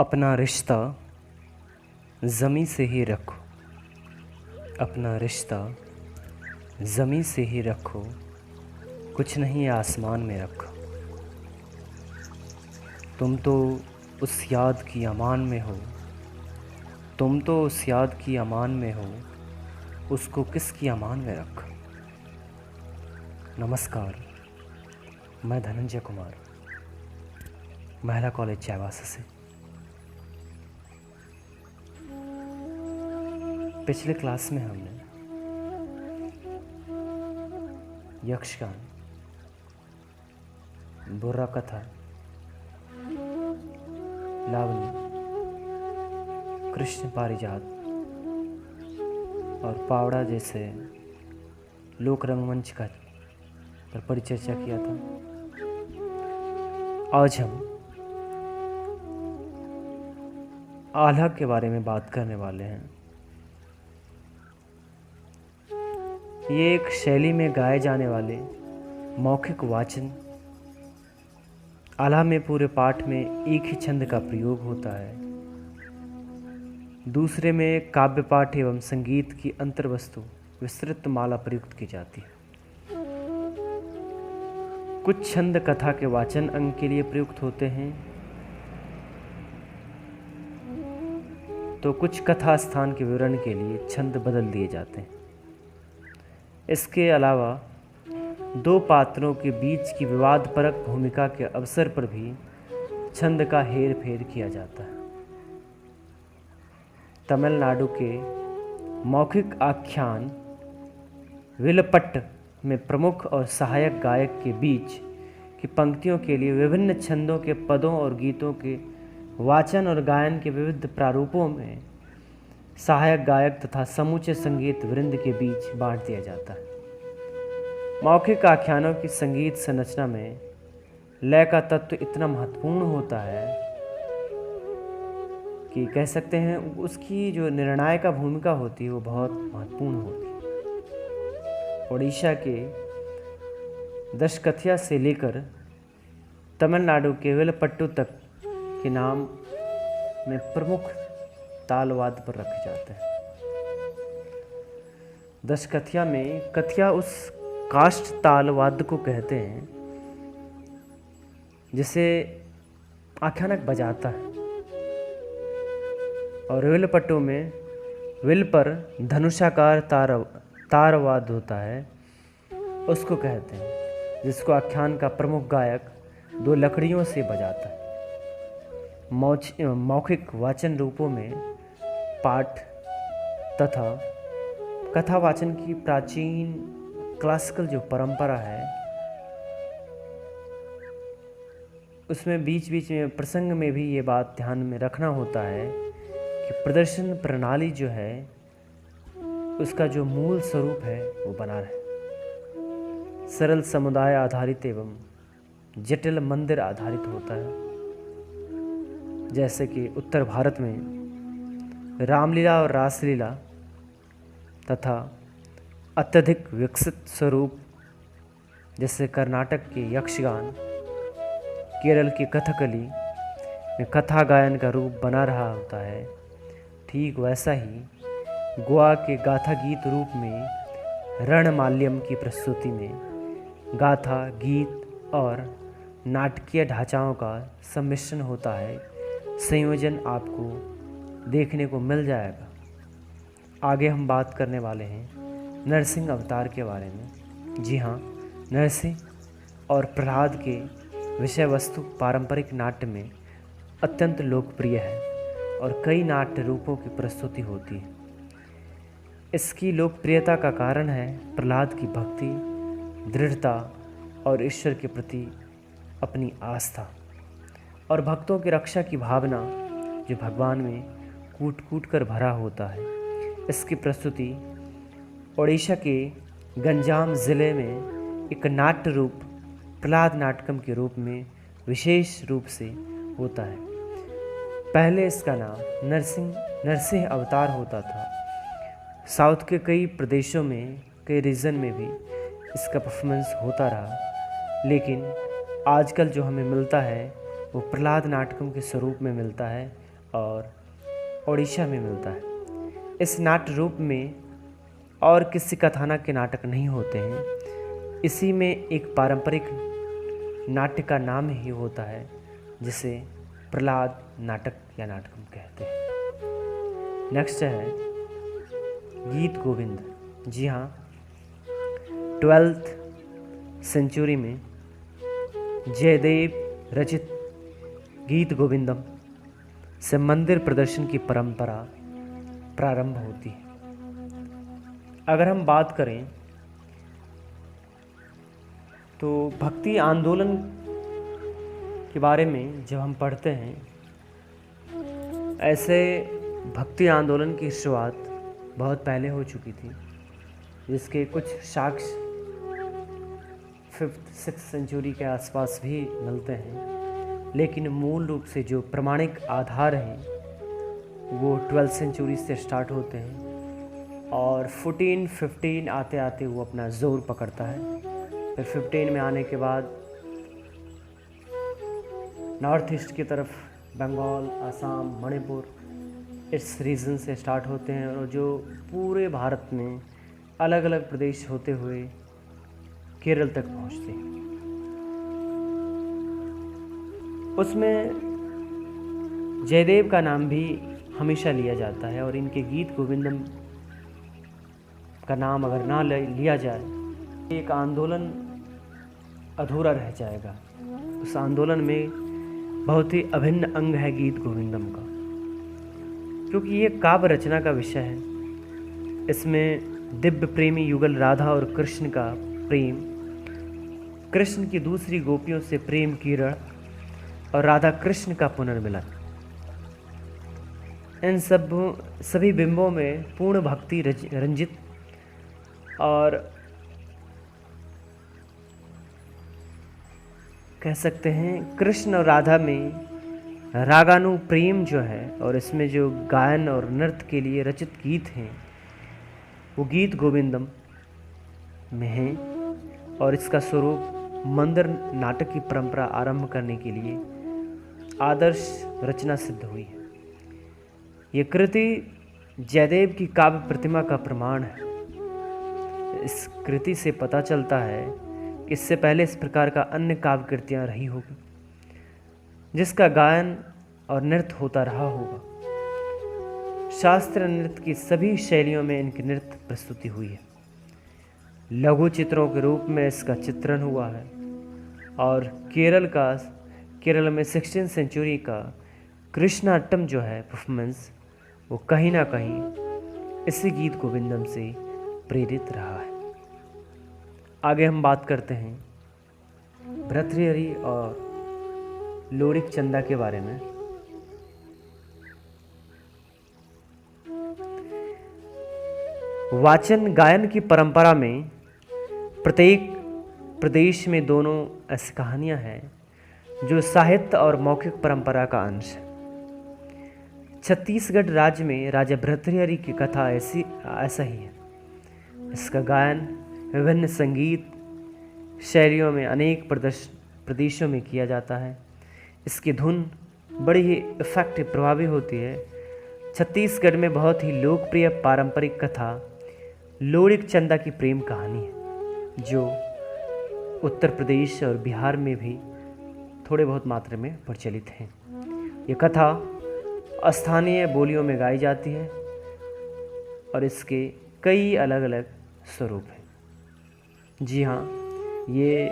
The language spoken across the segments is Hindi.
अपना रिश्ता ज़मीं से ही रखो, अपना रिश्ता ज़मीं से ही रखो, कुछ नहीं आसमान में रखो। तुम तो उस याद की अमान में हो, तुम तो उस याद की अमान में हो, उसको किसकी अमान में रखो। नमस्कार, मैं धनंजय कुमार, महिला कॉलेज चाईबासा से। पिछले क्लास में हमने यक्षगान, बुर्रा कथा, लावणी, कृष्ण पारिजात और पावड़ा जैसे लोक रंगमंच का पर परिचर्चा किया था। आज हम आल्हा के बारे में बात करने वाले हैं। ये एक शैली में गाए जाने वाले मौखिक वाचन। आल्हा में पूरे पाठ में एक ही छंद का प्रयोग होता है, दूसरे में काव्य पाठ एवं संगीत की अंतर्वस्तु विस्तृत माला प्रयुक्त की जाती है। कुछ छंद कथा के वाचन अंग के लिए प्रयुक्त होते हैं, तो कुछ कथा स्थान के विवरण के लिए छंद बदल दिए जाते हैं। इसके अलावा दो पात्रों के बीच की विवादपरक भूमिका के अवसर पर भी छंद का हेर फेर किया जाता है। तमिलनाडु के मौखिक आख्यान विलपट्ट में प्रमुख और सहायक गायक के बीच की पंक्तियों के लिए विभिन्न छंदों के पदों और गीतों के वाचन और गायन के विविध प्रारूपों में सहायक गायक तथा समूचे संगीत वृंद के बीच बांट दिया जाता है। मौखिक आख्यानों की संगीत संरचना में लय का तत्व इतना महत्वपूर्ण होता है कि कह सकते हैं उसकी जो निर्णायक भूमिका होती है वो बहुत महत्वपूर्ण होती है। ओडिशा के दशकथिया से लेकर तमिलनाडु के विलपट्टू तक के नाम में प्रमुख तालवाद्य पर रखे जाते हैं। दशकथिया में कथिया उस काष्ठ तालवाद्य को कहते हैं जिसे आख्यानक बजाता है, और विलपट्टू में विल पर धनुषाकार तारवाद्य होता है, उसको कहते हैं, जिसको आख्यान का प्रमुख गायक दो लकड़ियों से बजाता है। मौखिक वाचन रूपों में पाठ तथा कथा वाचन की प्राचीन क्लासिकल जो परंपरा है, उसमें बीच बीच में प्रसंग में भी ये बात ध्यान में रखना होता है कि प्रदर्शन प्रणाली जो है उसका जो मूल स्वरूप है वो बना रहे। सरल समुदाय आधारित एवं जटिल मंदिर आधारित होता है। जैसे कि उत्तर भारत में रामलीला और रासलीला तथा अत्यधिक विकसित स्वरूप जैसे कर्नाटक के यक्षगान, केरल की कथकली में कथा गायन का रूप बना रहा होता है, ठीक वैसा ही गोवा के गाथा गीत रूप में रणमाल्यम की प्रस्तुति में गाथा गीत और नाटकीय ढांचाओं का सम्मिश्रण होता है। संयोजन आपको देखने को मिल जाएगा। आगे हम बात करने वाले हैं नरसिंह अवतार के बारे में। जी हाँ, नरसिंह और प्रहलाद के विषय वस्तु पारंपरिक नाट्य में अत्यंत लोकप्रिय है और कई नाट्य रूपों की प्रस्तुति होती है। इसकी लोकप्रियता का कारण है प्रहलाद की भक्ति, दृढ़ता और ईश्वर के प्रति अपनी आस्था और भक्तों की रक्षा की भावना जो भगवान में कूट कूट कर भरा होता है। इसकी प्रस्तुति ओडिशा के गंजाम ज़िले में एक नाट्य रूप प्रहलाद नाटकम के रूप में विशेष रूप से होता है। पहले इसका नाम नरसिंह अवतार होता था। साउथ के कई प्रदेशों में, कई रीजन में भी इसका परफॉर्मेंस होता रहा, लेकिन आजकल जो हमें मिलता है वो प्रहलाद नाटकम के स्वरूप में मिलता है और ओडिशा में मिलता है। इस नाट्य रूप में और किसी कथानक के नाटक नहीं होते हैं। इसी में एक पारंपरिक नाट्य का नाम ही होता है जिसे प्रहलाद नाटक या नाटकम कहते हैं। नेक्स्ट है गीत गोविंद। जी हाँ, 12th सेंचुरी में जयदेव रचित गीत गोविंदम से मंदिर प्रदर्शन की परंपरा प्रारंभ होती है। अगर हम बात करें तो भक्ति आंदोलन के बारे में जब हम पढ़ते हैं, ऐसे भक्ति आंदोलन की शुरुआत बहुत पहले हो चुकी थी, जिसके कुछ साक्ष्य 5th-6th सेंचुरी के आसपास भी मिलते हैं, लेकिन मूल रूप से जो प्रमाणिक आधार हैं वो 12th सेंचुरी से स्टार्ट होते हैं और 14-15 आते आते वो अपना ज़ोर पकड़ता है। फिर 15 में आने के बाद नॉर्थ ईस्ट की तरफ बंगाल, असम, मणिपुर इस रीजन से स्टार्ट होते हैं और जो पूरे भारत में अलग अलग प्रदेश होते हुए केरल तक पहुंचते हैं। उसमें जयदेव का नाम भी हमेशा लिया जाता है और इनके गीत गोविंदम का नाम अगर ना लिया जाए, एक आंदोलन अधूरा रह जाएगा। उस आंदोलन में बहुत ही अभिन्न अंग है गीत गोविंदम का, क्योंकि ये काव्य रचना का विषय है। इसमें दिव्य प्रेमी युगल राधा और कृष्ण का प्रेम, कृष्ण की दूसरी गोपियों से प्रेम किरण और राधा कृष्ण का पुनर्मिलन, इन सभी बिंबों में पूर्ण भक्ति रंजित और कह सकते हैं कृष्ण और राधा में रागानु प्रेम जो है, और इसमें जो गायन और नृत्य के लिए रचित गीत हैं वो गीत गोविंदम में हैं और इसका स्वरूप मंदिर नाटक की परंपरा आरंभ करने के लिए आदर्श रचना सिद्ध हुई है। ये कृति जयदेव की काव्य प्रतिमा का प्रमाण है। इस कृति से पता चलता है कि इससे पहले इस प्रकार का अन्य काव्य कृतियाँ रही होगी जिसका गायन और नृत्य होता रहा होगा। शास्त्रीय नृत्य की सभी शैलियों में इनकी नृत्य प्रस्तुति हुई है। लघु चित्रों के रूप में इसका चित्रण हुआ है और केरल में 16th सेंचुरी का कृष्णाट्टम जो है परफॉर्मेंस, वो कहीं ना कहीं इसी गीत गोविंदम से प्रेरित रहा है। आगे हम बात करते हैं भर्तृहरि और लोरिक चंदा के बारे में। वाचन गायन की परंपरा में प्रत्येक प्रदेश में दोनों ऐसी कहानियां हैं जो साहित्य और मौखिक परंपरा का अंश है। छत्तीसगढ़ राज्य में राजा भर्तृहरि की कथा ऐसा ही है। इसका गायन विभिन्न संगीत शैलियों में अनेक प्रदेशों में किया जाता है। इसकी धुन बड़ी ही इफेक्टिव प्रभावी होती है। छत्तीसगढ़ में बहुत ही लोकप्रिय पारंपरिक कथा लोरिक चंदा की प्रेम कहानी है, जो उत्तर प्रदेश और बिहार में भी थोड़े बहुत मात्रा में प्रचलित है। ये कथा स्थानीय बोलियों में गाई जाती है और इसके कई अलग अलग स्वरूप हैं। जी हाँ, ये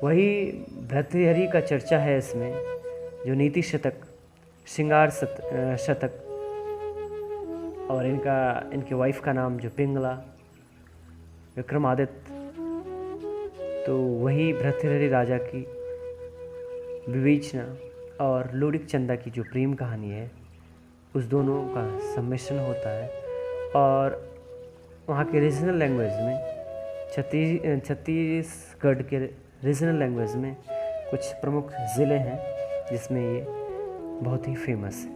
वही भर्तृहरि का चर्चा है इसमें, जो नीति शतक, श्रृंगार शतक और इनके वाइफ का नाम जो पिंगला, विक्रमादित्य, तो वही भर्तृहरि राजा की विवेचना और लोरिक चंदा की जो प्रेम कहानी है, उस दोनों का सम्मिश्रण होता है। और वहाँ के रीजनल लैंग्वेज में छत्तीसगढ़ के रीजनल लैंग्वेज में कुछ प्रमुख ज़िले हैं जिसमें ये बहुत ही फेमस है।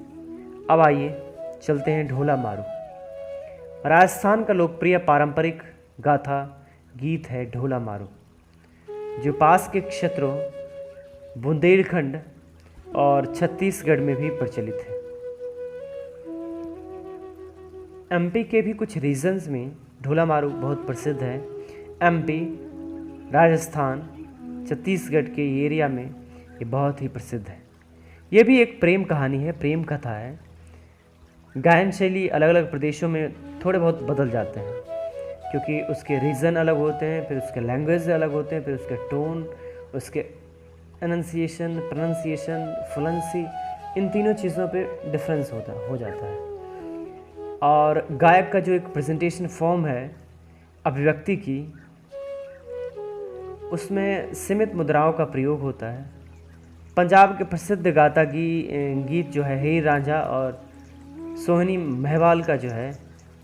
अब आइए चलते हैं ढोला मारू। राजस्थान का लोकप्रिय पारंपरिक गाथा गीत है ढोला मारू, जो पास के क्षेत्रों बुंदेलखंड और छत्तीसगढ़ में भी प्रचलित है। एमपी के भी कुछ रीजन्स में ढोला मारू बहुत प्रसिद्ध है। एमपी, राजस्थान, छत्तीसगढ़ के एरिया में ये बहुत ही प्रसिद्ध है। ये भी एक प्रेम कहानी है, प्रेम कथा है। गायन शैली अलग अलग प्रदेशों में थोड़े बहुत बदल जाते हैं, क्योंकि उसके रीज़न अलग होते हैं, फिर उसके लैंग्वेज अलग होते हैं, फिर उसके टोन, उसके एनंसिएशन, प्रोनाउंसिएशन, फ्लुएंसी, इन तीनों चीज़ों पे डिफरेंस हो जाता है। और गायक का जो एक प्रेजेंटेशन फॉर्म है अभिव्यक्ति की, उसमें सीमित मुद्राओं का प्रयोग होता है। पंजाब के प्रसिद्ध गाता गीत जो है हीर रांझा और सोहनी महवाल का जो है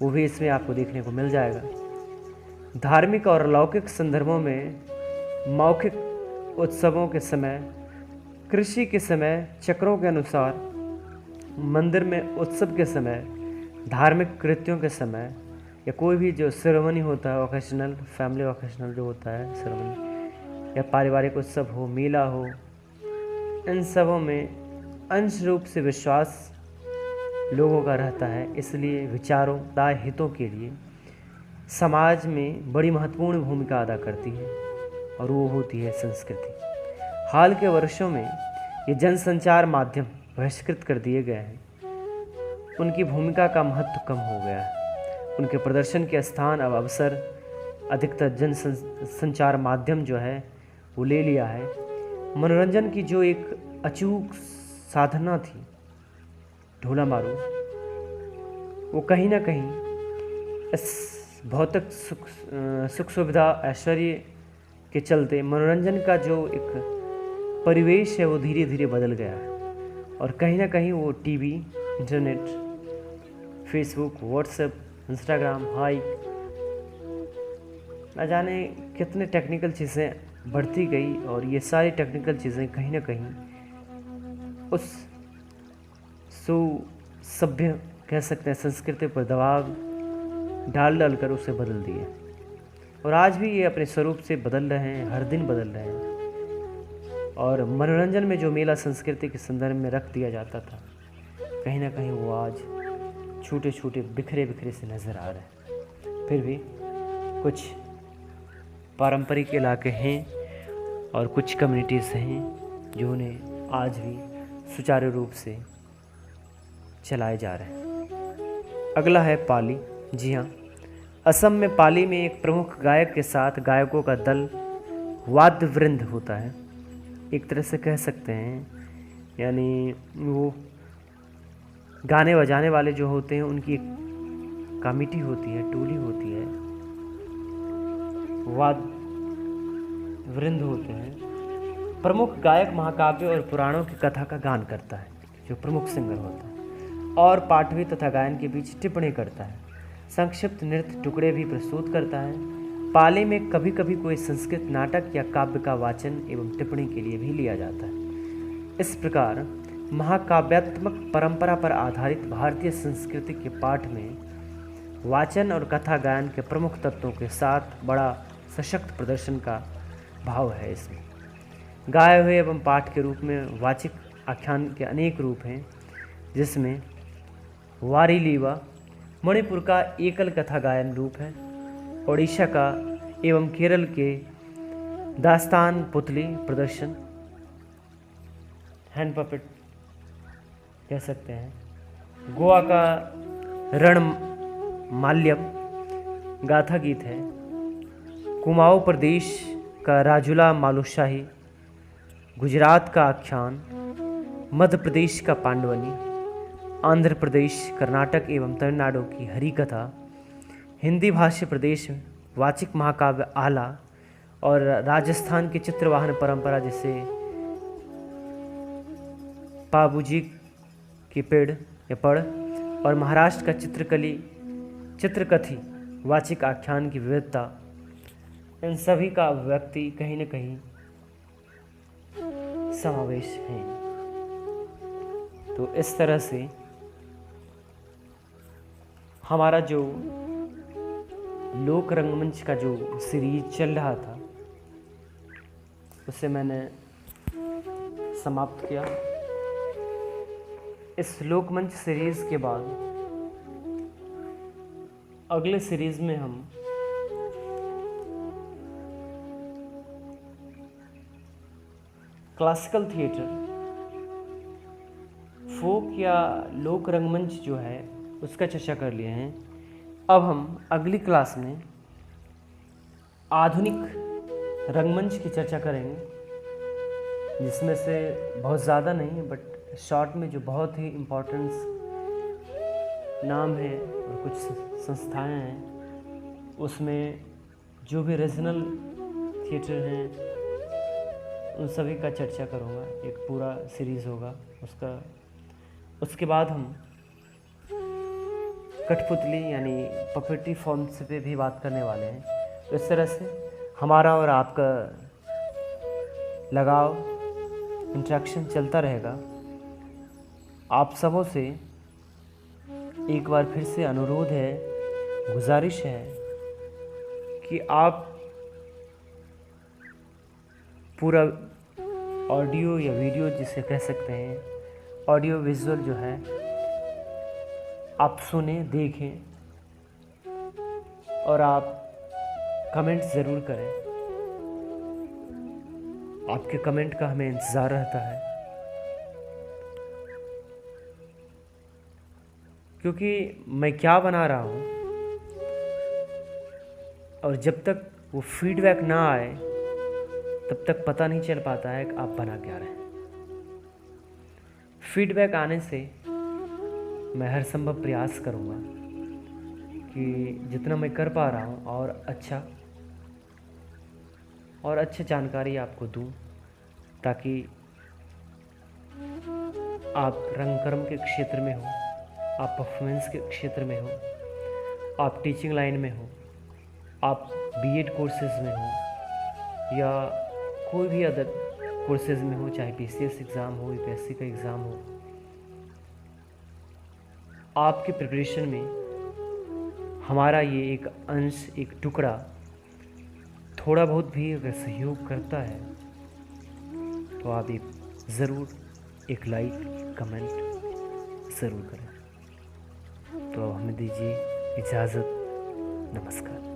वो भी इसमें आपको देखने को मिल जाएगा। धार्मिक और अलौकिक संदर्भों में मौखिक उत्सवों के समय, कृषि के समय चक्रों के अनुसार, मंदिर में उत्सव के समय, धार्मिक कृत्यों के समय, या कोई भी जो सेरेमनी होता है ओकेशनल, फैमिली ओकेशनल जो होता है सेरेमनी, या पारिवारिक उत्सव हो, मेला हो, इन सबों में अंश रूप से विश्वास लोगों का रहता है। इसलिए विचारों तथा हितों के लिए समाज में बड़ी महत्वपूर्ण भूमिका अदा करती है, और वो होती है संस्कृति। हाल के वर्षों में ये जनसंचार माध्यम बहिष्कृत कर दिए गए हैं, उनकी भूमिका का महत्व कम हो गया है। उनके प्रदर्शन के स्थान अब अवसर अधिकतर जन संचार माध्यम जो है वो ले लिया है। मनोरंजन की जो एक अचूक साधना थी ढोला मारू, वो कहीं ना कहीं इस भौतिक सुख सुविधा ऐश्वर्य के चलते मनोरंजन का जो एक परिवेश है वो धीरे धीरे बदल गया है। और कहीं ना कहीं वो TV, internet, Facebook, WhatsApp, Instagram, hike, न जाने कितने टेक्निकल चीज़ें बढ़ती गई, और ये सारी टेक्निकल चीज़ें कहीं ना कहीं उस सभ्य कह सकते हैं संस्कृति पर दबाव डाल कर उसे बदल दिए। और आज भी ये अपने स्वरूप से बदल रहे हैं, हर दिन बदल रहे हैं। और मनोरंजन में जो मेला संस्कृति के संदर्भ में रख दिया जाता था, कहीं ना कहीं वो आज छोटे छोटे बिखरे बिखरे से नज़र आ रहे हैं। फिर भी कुछ पारंपरिक इलाके हैं और कुछ कम्युनिटीज़ हैं जो उन्हें आज भी सुचारू रूप से चलाए जा रहे हैं। अगला है पाली। जी हाँ, असम में पाली में एक प्रमुख गायक के साथ गायकों का दल वाद्य वृंद होता है, एक तरह से कह सकते हैं। यानी वो गाने बजाने वाले जो होते हैं उनकी एक कमेटी होती है, टोली होती है, वाद्य वृंद होते हैं। प्रमुख गायक महाकाव्य और पुराणों की कथा का गान करता है, जो प्रमुख सिंगर होता है, और पाठवी तथा गायन के बीच टिप्पणी करता है। संक्षिप्त नृत्य टुकड़े भी प्रस्तुत करता है। पाली में कभी कभी कोई संस्कृत नाटक या काव्य का वाचन एवं टिप्पणी के लिए भी लिया जाता है। इस प्रकार महाकाव्यात्मक परंपरा पर आधारित भारतीय संस्कृति के पाठ में वाचन और कथा गायन के प्रमुख तत्वों के साथ बड़ा सशक्त प्रदर्शन का भाव है। इसमें गाए हुए एवं पाठ के रूप में वाचिक आख्यान के अनेक रूप हैं, जिसमें वारी लीवा मणिपुर का एकल कथा गायन रूप है, ओडिशा का एवं केरल के दास्तान पुतली प्रदर्शन, हैंड पपेट कह सकते हैं, गोवा का रण माल्यम गाथा गीत है, कुमाऊं प्रदेश का राजुला मालुशाही, गुजरात का आख्यान, मध्य प्रदेश का पांडवनी, आंध्र प्रदेश, कर्नाटक एवं तमिलनाडु की हरि कथा, हिंदी भाषी प्रदेश में वाचिक महाकाव्य आला, और राजस्थान की चित्रवाहन परंपरा जैसे पाबूजी की पेड़ या पढ़, और महाराष्ट्र का चित्रकथी वाचिक आख्यान की विविधता, इन सभी का अभिव्यक्ति कहीं न कहीं समावेश है। तो इस तरह से हमारा जो लोक रंगमंच का जो सीरीज चल रहा था उसे मैंने समाप्त किया। इस लोकमंच सीरीज़ के बाद अगले सीरीज़ में हम क्लासिकल थिएटर, फोक या लोक रंगमंच जो है उसका चर्चा कर लिए हैं। अब हम अगली क्लास में आधुनिक रंगमंच की चर्चा करेंगे, जिसमें से बहुत ज़्यादा नहीं बट शॉर्ट में जो बहुत ही इम्पोर्टेंस नाम है और कुछ संस्थाएं हैं, उसमें जो भी रीजनल थिएटर हैं उन सभी का चर्चा करूँगा। एक पूरा सीरीज़ होगा उसके बाद हम कठपुतली यानी पपेट्री फॉर्म्स पे भी बात करने वाले हैं। तो इस तरह से हमारा और आपका लगाव, इंटरेक्शन चलता रहेगा। आप सबों से एक बार फिर से अनुरोध है, गुजारिश है कि आप पूरा ऑडियो या वीडियो जिसे कह सकते हैं, ऑडियो विजुअल जो है आप सुने, देखें और आप कमेंट ज़रूर करें। आपके कमेंट का हमें इंतज़ार रहता है, क्योंकि मैं क्या बना रहा हूँ और जब तक वो फीडबैक ना आए तब तक पता नहीं चल पाता है कि आप बना क्या रहे हैं। फीडबैक आने से मैं हर संभव प्रयास करूँगा कि जितना मैं कर पा रहा हूँ और अच्छी जानकारी आपको दूँ, ताकि आप रंगकर्म के क्षेत्र में हो, आप परफॉर्मेंस के क्षेत्र में हो, आप टीचिंग लाइन में हो, आप बीएड कोर्सेज में हो या कोई भी अदर कोर्सेज में हो, चाहे पीसीएस एग्ज़ाम हो, यूपीएससी का एग्ज़ाम हो, आपके प्रिपरेशन में हमारा ये एक अंश, एक टुकड़ा थोड़ा बहुत भी अगर सहयोग करता है तो आप एक लाइक, कमेंट ज़रूर करें। तो अब हमें दीजिए इजाज़त। नमस्कार।